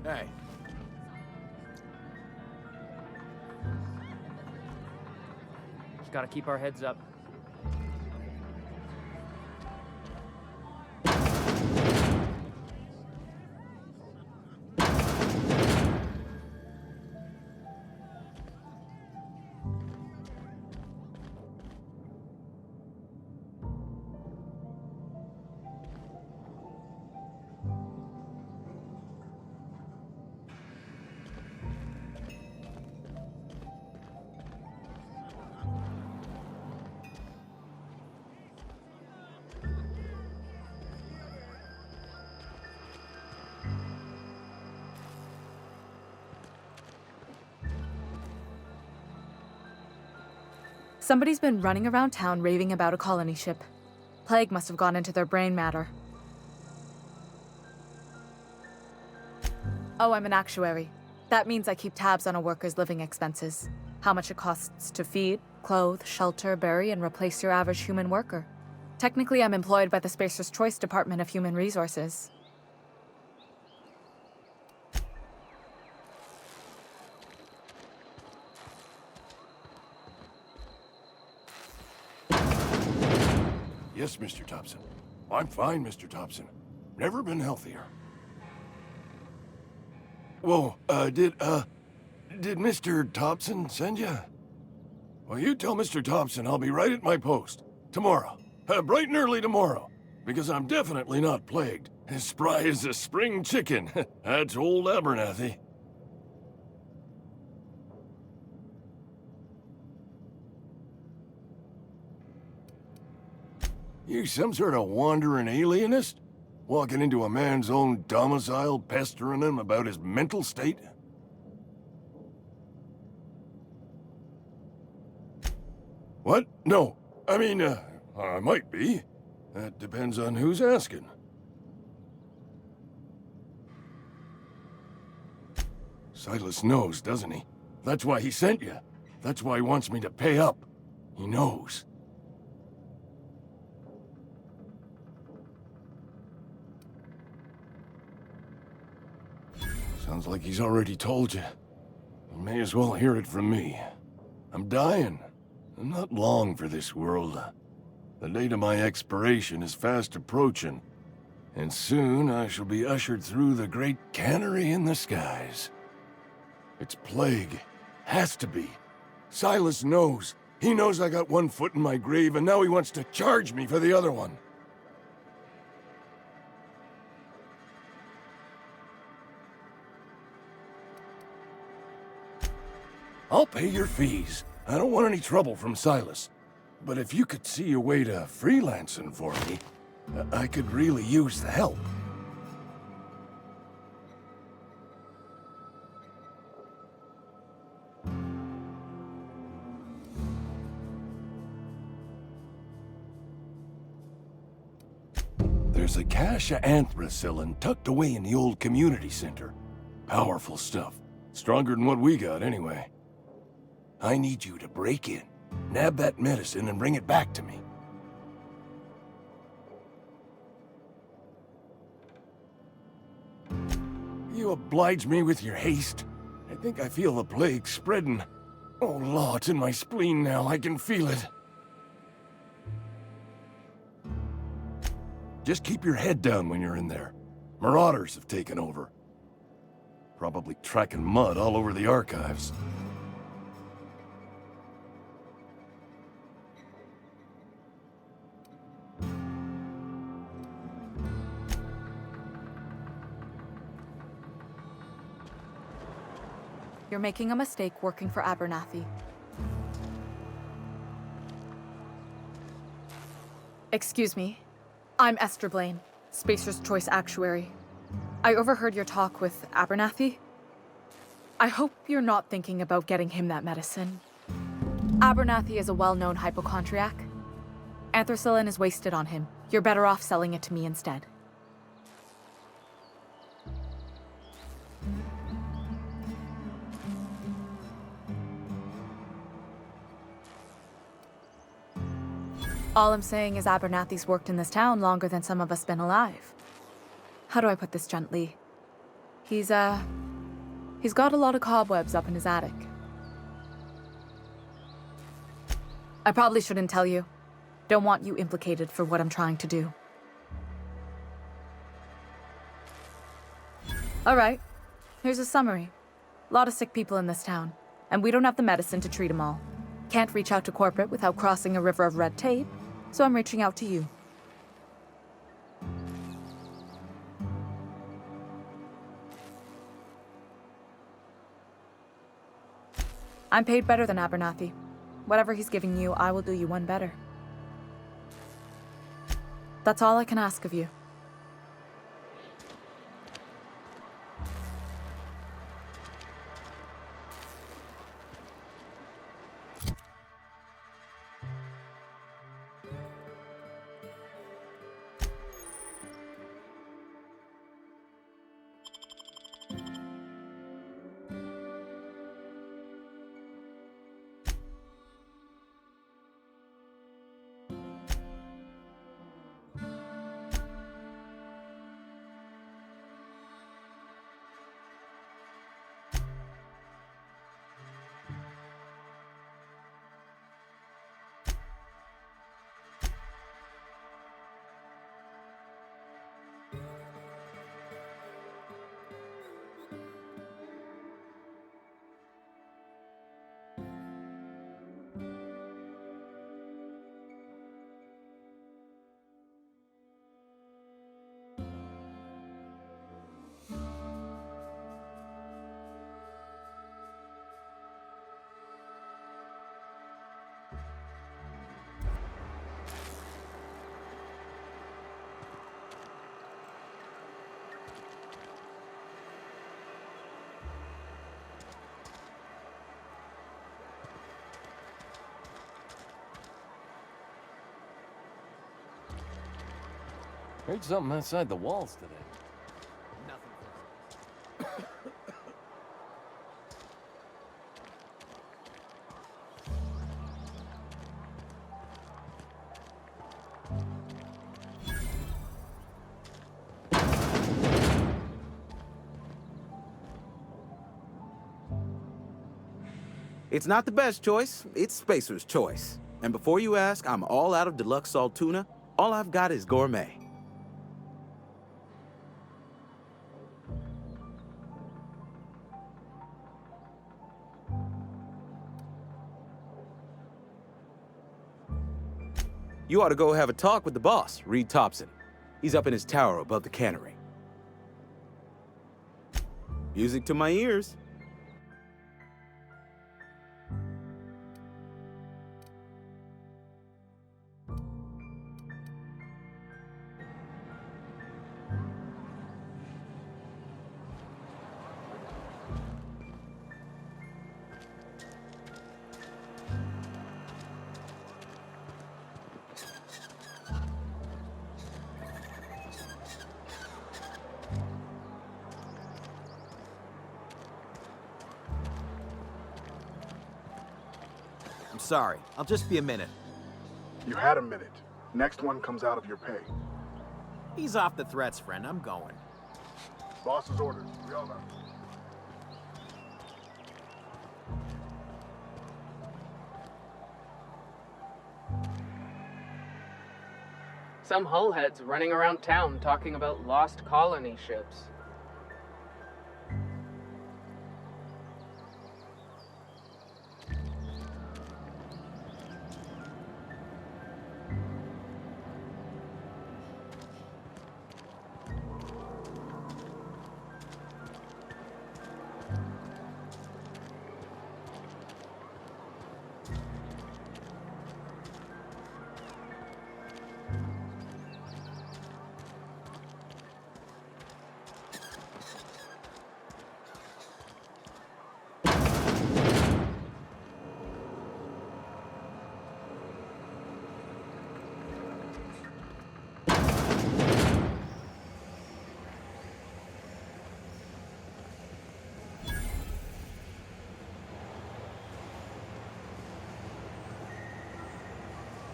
Hey. Just gotta keep our heads up. Somebody's been running around town raving about a colony ship. Plague must have gone into their brain matter. Oh, I'm an actuary. That means I keep tabs on a worker's living expenses. How much it costs to feed, clothe, shelter, bury, and replace your average human worker. Technically, I'm employed by the Spacer's Choice Department of Human Resources. Yes, Mr. Thompson. I'm fine, Mr. Thompson. Never been healthier. Whoa, did Mr. Thompson send you? Well, you tell Mr. Thompson I'll be right at my post. Tomorrow. Bright and early tomorrow. Because I'm definitely not plagued. As spry as a spring chicken. That's old Abernathy. You some sort of wandering alienist? Walking into a man's own domicile, pestering him about his mental state? What? No. I mean, I might be. That depends on who's asking. Silas knows, doesn't he? That's why he sent you. That's why he wants me to pay up. He knows. Sounds like he's already told you. You may as well hear it from me. I'm dying. I'm not long for this world. The date of my expiration is fast approaching, and soon I shall be ushered through the great cannery in the skies. It's plague. Has to be. Silas knows. He knows I got one foot in my grave, and now he wants to charge me for the other one. I'll pay your fees. I don't want any trouble from Silas. But if you could see a way to freelancing for me, I could really use the help. There's a cache of anthracillin tucked away in the old community center. Powerful stuff. Stronger than what we got, anyway. I need you to break in, nab that medicine, and bring it back to me. You oblige me with your haste. I think I feel the plague spreading. Oh, Law, it's in my spleen now. I can feel it. Just keep your head down when you're in there. Marauders have taken over. Probably tracking mud all over the archives. You're making a mistake working for Abernathy. Excuse me. I'm Esther Blaine, Spacer's Choice Actuary. I overheard your talk with Abernathy. I hope you're not thinking about getting him that medicine. Abernathy is a well-known hypochondriac. Anthracillin is wasted on him. You're better off selling it to me instead. All I'm saying is Abernathy's worked in this town longer than some of us been alive. How do I put this gently? He's got a lot of cobwebs up in his attic. I probably shouldn't tell you. Don't want you implicated for what I'm trying to do. Alright, here's a summary. A lot of sick people in this town, and we don't have the medicine to treat them all. Can't reach out to corporate without crossing a river of red tape, so I'm reaching out to you. I'm paid better than Abernathy. Whatever he's giving you, I will do you one better. That's all I can ask of you. Heard something outside the walls today. It's not the best choice, it's Spacer's choice. And before you ask, I'm all out of deluxe salt tuna. All I've got is gourmet. You ought to go have a talk with the boss, Reed Thompson. He's up in his tower above the cannery. Music to my ears. I'm sorry. I'll just be a minute. You had a minute. Next one comes out of your pay. Ease off the threats, friend. I'm going. Boss's orders. We all know. Some hullheads running around town talking about lost colony ships.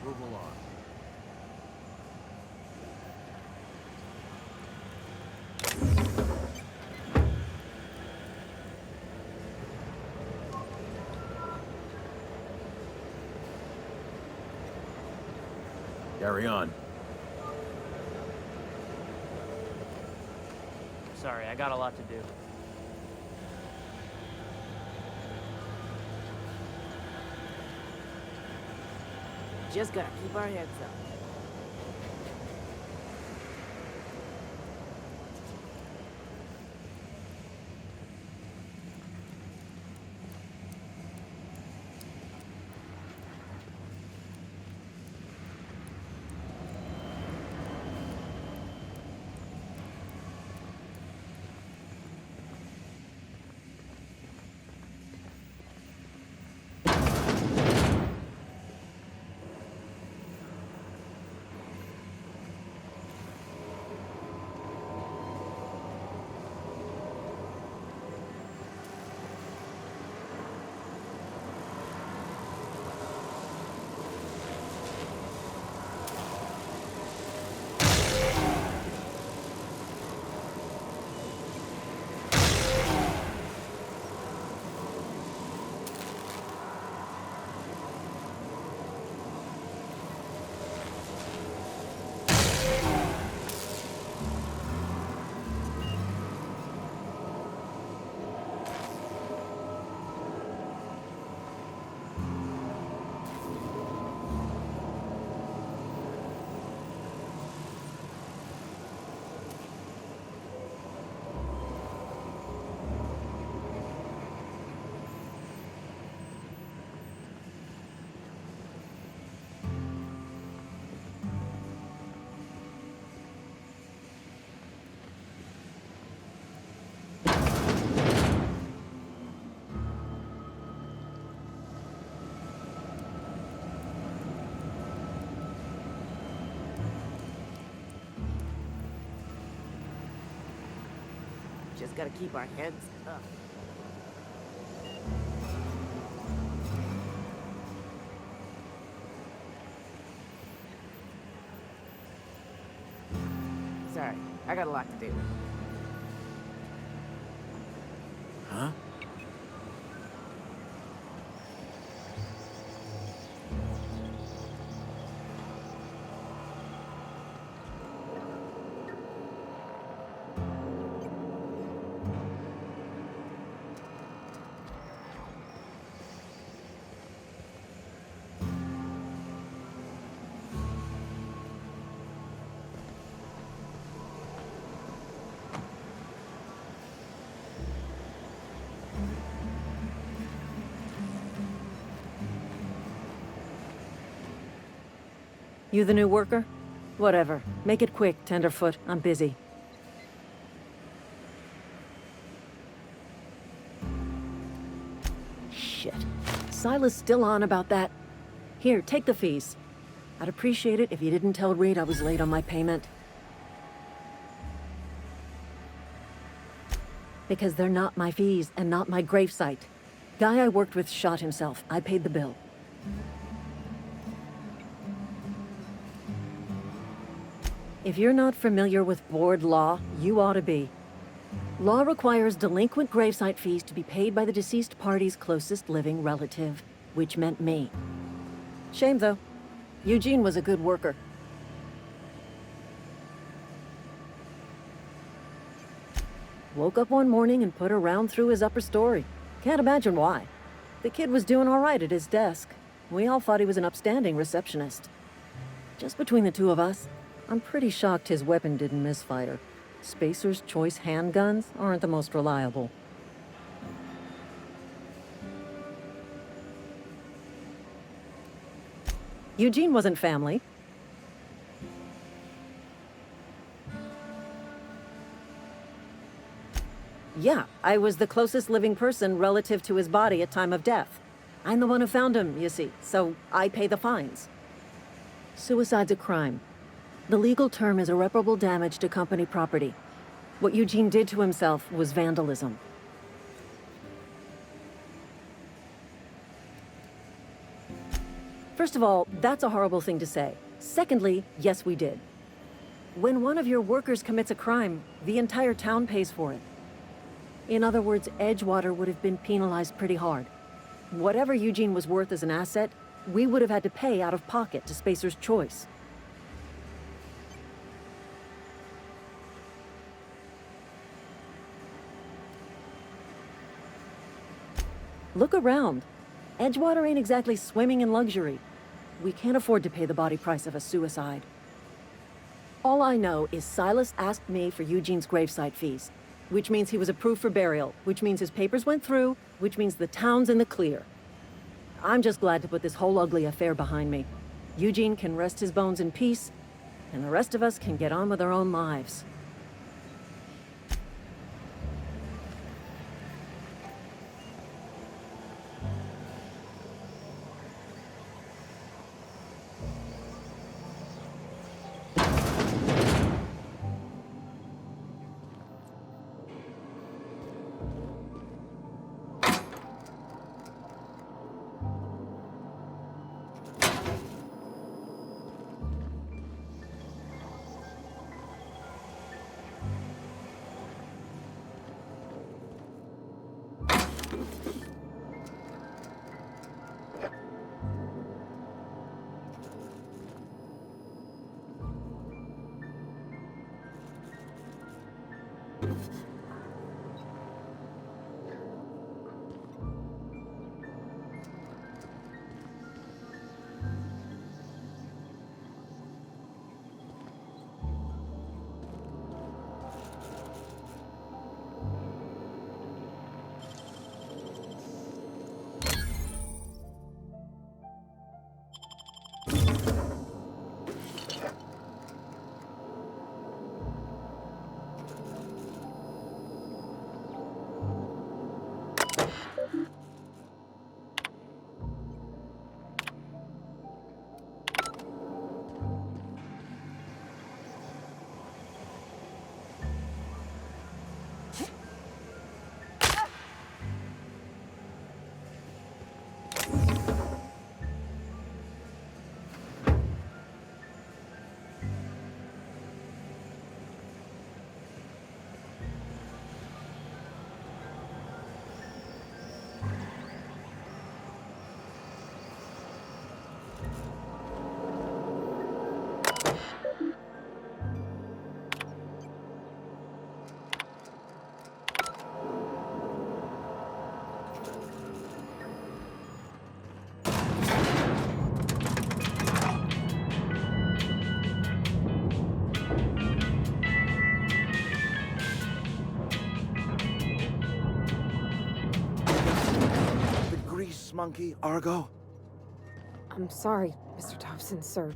Move along. Carry on. Sorry, I got a lot to do. Just gotta keep our heads up. Just gotta keep our heads up. Sorry, I got a lot to do. Huh? You the new worker? Whatever. Make it quick, Tenderfoot. I'm busy. Shit. Silas still on about that. Here, take the fees. I'd appreciate it if you didn't tell Reed I was late on my payment. Because they're not my fees and not my gravesite. Guy I worked with shot himself. I paid the bill. If you're not familiar with board law, you ought to be. Law requires delinquent gravesite fees to be paid by the deceased party's closest living relative, which meant me. Shame, though. Eugene was a good worker. Woke up one morning and put a round through his upper story. Can't imagine why. The kid was doing all right at his desk. We all thought he was an upstanding receptionist. Just between the two of us, I'm pretty shocked his weapon didn't misfire. Spacer's Choice handguns aren't the most reliable. Eugene wasn't family. Yeah, I was the closest living person relative to his body at time of death. I'm the one who found him, you see, so I pay the fines. Suicide's a crime. The legal term is irreparable damage to company property. What Eugene did to himself was vandalism. First of all, that's a horrible thing to say. Secondly, yes, we did. When one of your workers commits a crime, the entire town pays for it. In other words, Edgewater would have been penalized pretty hard. Whatever Eugene was worth as an asset, we would have had to pay out of pocket to Spacer's Choice. Look around. Edgewater ain't exactly swimming in luxury. We can't afford to pay the body price of a suicide. All I know is Silas asked me for Eugene's gravesite fees, which means he was approved for burial, which means his papers went through, which means the town's in the clear. I'm just glad to put this whole ugly affair behind me. Eugene can rest his bones in peace, and the rest of us can get on with our own lives. Monkey, Argo? I'm sorry, Mr. Thompson, sir.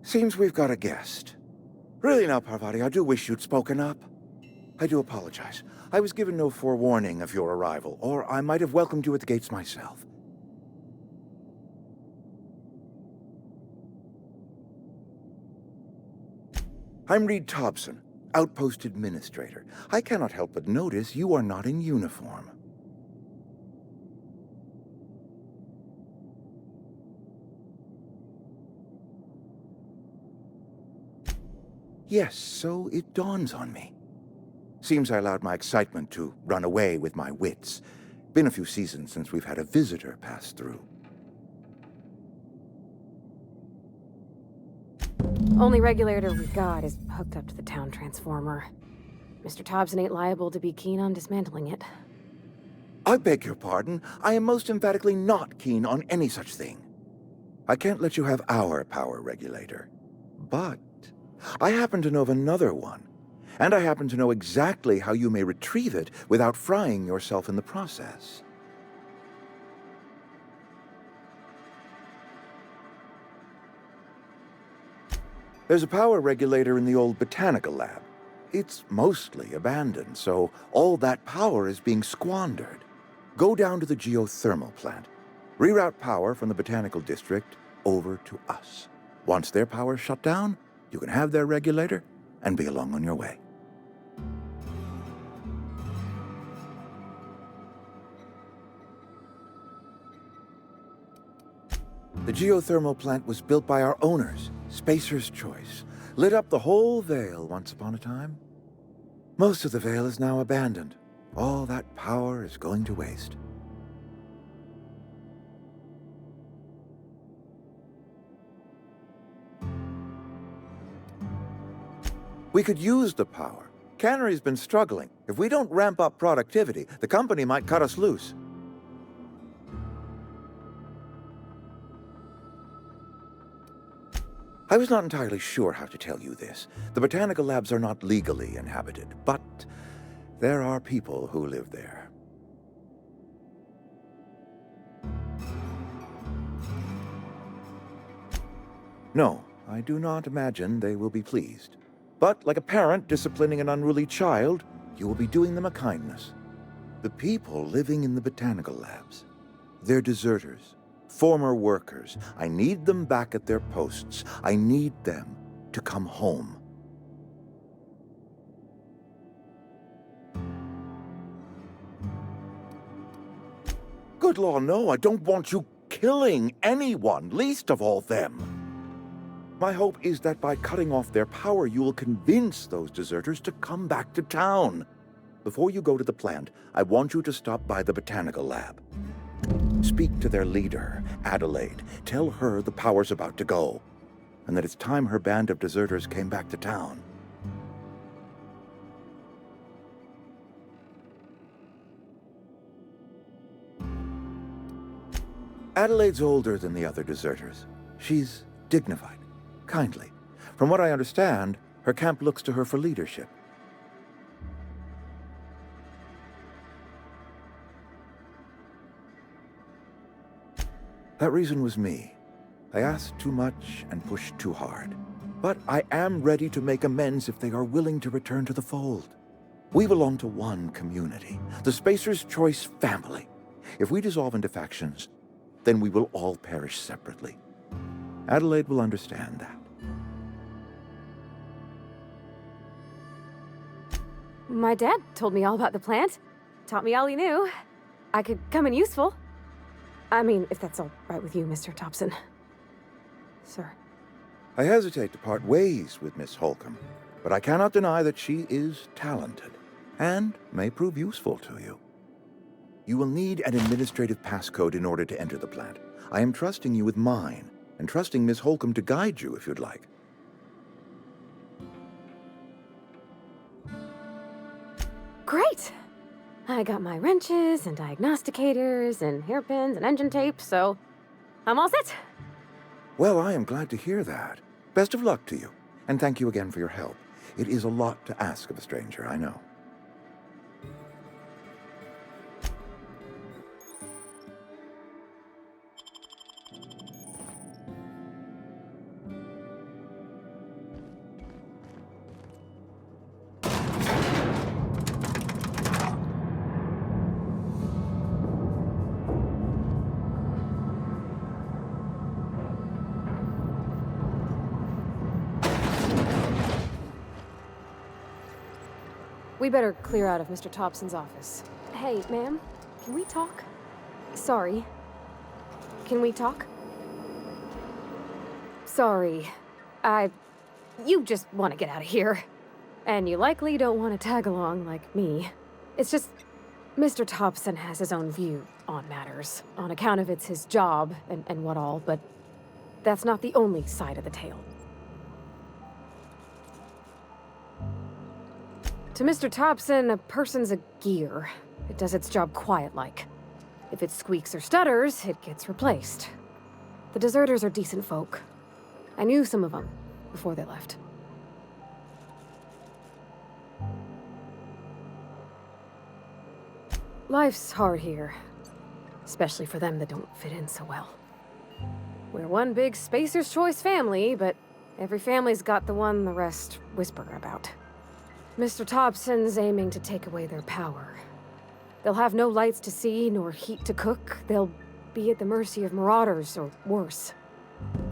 Seems we've got a guest. Really now, Parvati, I do wish you'd spoken up. I do apologize. I was given no forewarning of your arrival, or I might have welcomed you at the gates myself. I'm Reed Thompson, Outpost Administrator. I cannot help but notice you are not in uniform. Yes, so it dawns on me. Seems I allowed my excitement to run away with my wits. Been a few seasons since we've had a visitor pass through. Only regulator we got is hooked up to the town transformer. Mr. Thompson ain't liable to be keen on dismantling it. I beg your pardon. I am most emphatically not keen on any such thing. I can't let you have our power regulator. But I happen to know of another one, and I happen to know exactly how you may retrieve it without frying yourself in the process. There's a power regulator in the old botanical lab. It's mostly abandoned, so all that power is being squandered. Go down to the geothermal plant. Reroute power from the botanical district over to us. Once their power's shut down, you can have their regulator and be along on your way. The geothermal plant was built by our owners, Spacer's Choice. Lit up the whole Vale once upon a time. Most of the Vale is now abandoned. All that power is going to waste. We could use the power. Cannery's been struggling. If we don't ramp up productivity, the company might cut us loose. I was not entirely sure how to tell you this. The botanical labs are not legally inhabited, but there are people who live there. No, I do not imagine they will be pleased. But like a parent disciplining an unruly child, you will be doing them a kindness. The people living in the botanical labs, they're deserters. Former workers. I need them back at their posts. I need them to come home. Good law, no, I don't want you killing anyone, least of all them. My hope is that by cutting off their power, you will convince those deserters to come back to town. Before you go to the plant, I want you to stop by the botanical lab. Speak to their leader, Adelaide. Tell her the power's about to go, and that it's time her band of deserters came back to town. Adelaide's older than the other deserters. She's dignified, kindly. From what I understand, her camp looks to her for leadership. That reason was me. I asked too much and pushed too hard. But I am ready to make amends if they are willing to return to the fold. We belong to one community, the Spacer's Choice family. If we dissolve into factions, then we will all perish separately. Adelaide will understand that. My dad told me all about the plant. Taught me all he knew. I could come in useful. I mean, if that's all right with you, Mr. Thompson. Sir. I hesitate to part ways with Miss Holcomb, but I cannot deny that she is talented and may prove useful to you. You will need an administrative passcode in order to enter the plant. I am trusting you with mine, and trusting Miss Holcomb to guide you if you'd like. Great! I got my wrenches and diagnosticators and hairpins and engine tape, so I'm all set. Well, I am glad to hear that. Best of luck to you, and thank you again for your help. It is a lot to ask of a stranger, I know. We better clear out of Mr. Thompson's office. Hey, ma'am, can we talk? Sorry. Can we talk? Sorry. You just want to get out of here. And you likely don't want to tag along like me. It's just, Mr. Thompson has his own view on matters, on account of it's his job and what all, but that's not the only side of the tale. To Mr. Thompson, a person's a gear. It does its job quiet-like. If it squeaks or stutters, it gets replaced. The deserters are decent folk. I knew some of them before they left. Life's hard here, especially for them that don't fit in so well. We're one big Spacer's Choice family, but every family's got the one the rest whisper about. Mr. Thompson's aiming to take away their power. They'll have no lights to see, nor heat to cook. They'll be at the mercy of marauders, or worse.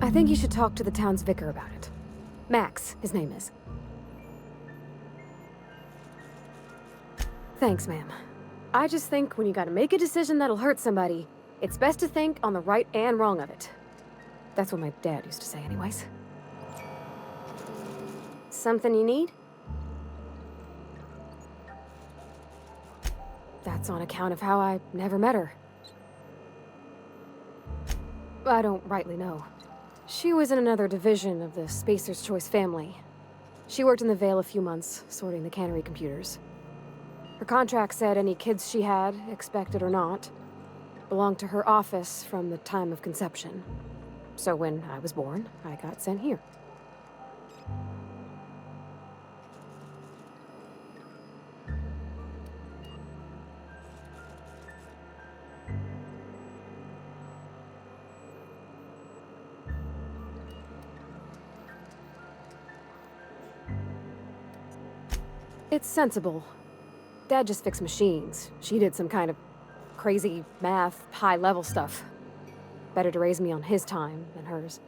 I think you should talk to the town's vicar about it. Max, his name is. Thanks, ma'am. I just think when you gotta make a decision that'll hurt somebody, it's best to think on the right and wrong of it. That's what my dad used to say anyways. Something you need? That's on account of how I never met her. I don't rightly know. She was in another division of the Spacer's Choice family. She worked in the Vale a few months, sorting the cannery computers. Her contract said any kids she had, expected or not, belonged to her office from the time of conception. So when I was born, I got sent here. It's sensible. Dad just fixed machines. She did some kind of crazy math, high-level stuff. Better to raise me on his time than hers.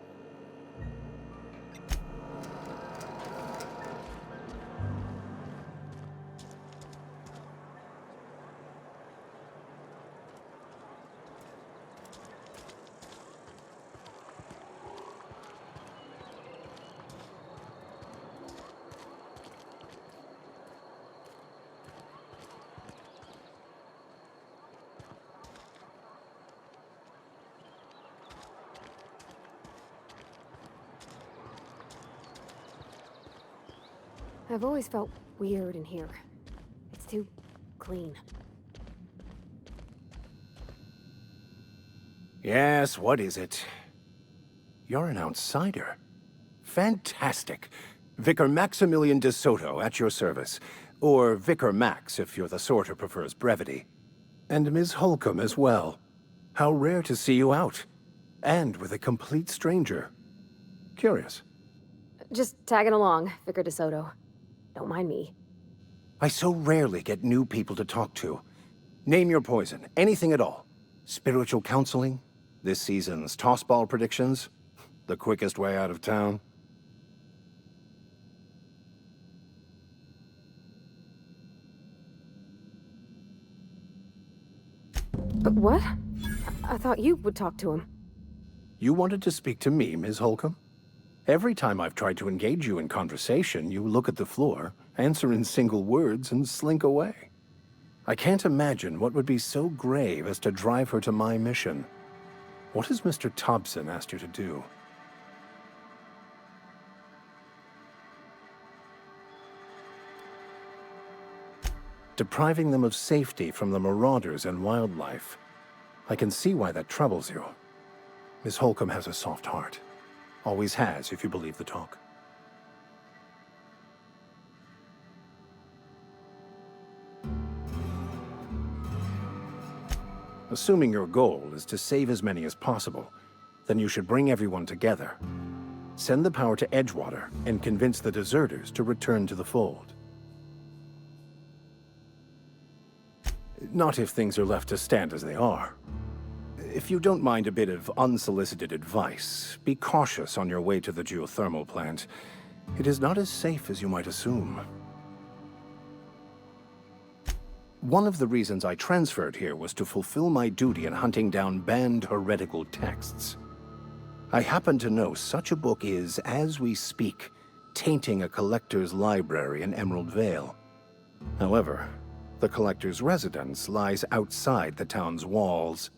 I've always felt weird in here. It's too clean. Yes, what is it? You're an outsider. Fantastic. Vicar Maximilian de Soto at your service. Or Vicar Max, if you're the sort who prefers brevity. And Ms. Holcomb as well. How rare to see you out. And with a complete stranger. Curious. Just tagging along, Vicar de Soto. Don't mind me. I so rarely get new people to talk to. Name your poison, anything at all. Spiritual counseling? This season's tossball predictions? The quickest way out of town? But what? I thought you would talk to him. You wanted to speak to me, Ms. Holcomb? Every time I've tried to engage you in conversation, you look at the floor, answer in single words, and slink away. I can't imagine what would be so grave as to drive her to my mission. What has Mr. Thompson asked you to do? Depriving them of safety from the marauders and wildlife. I can see why that troubles you. Miss Holcomb has a soft heart. Always has, if you believe the talk. Assuming your goal is to save as many as possible, then you should bring everyone together. Send the power to Edgewater and convince the deserters to return to the fold. Not if things are left to stand as they are. If you don't mind a bit of unsolicited advice, be cautious on your way to the geothermal plant. It is not as safe as you might assume. One of the reasons I transferred here was to fulfill my duty in hunting down banned heretical texts. I happen to know such a book is, as we speak, tainting a collector's library in Emerald Vale. However, the collector's residence lies outside the town's walls.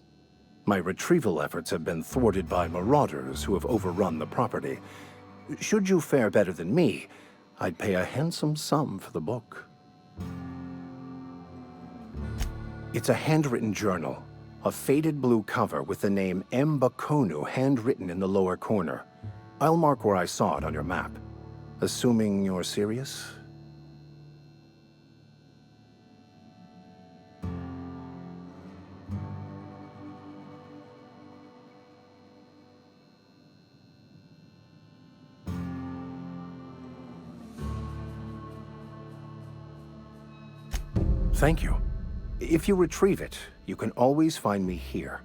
My retrieval efforts have been thwarted by marauders who have overrun the property. Should you fare better than me, I'd pay a handsome sum for the book. It's a handwritten journal, a faded blue cover with the name M. Bakonu handwritten in the lower corner. I'll mark where I saw it on your map. Assuming you're serious? Thank you. If you retrieve it, you can always find me here.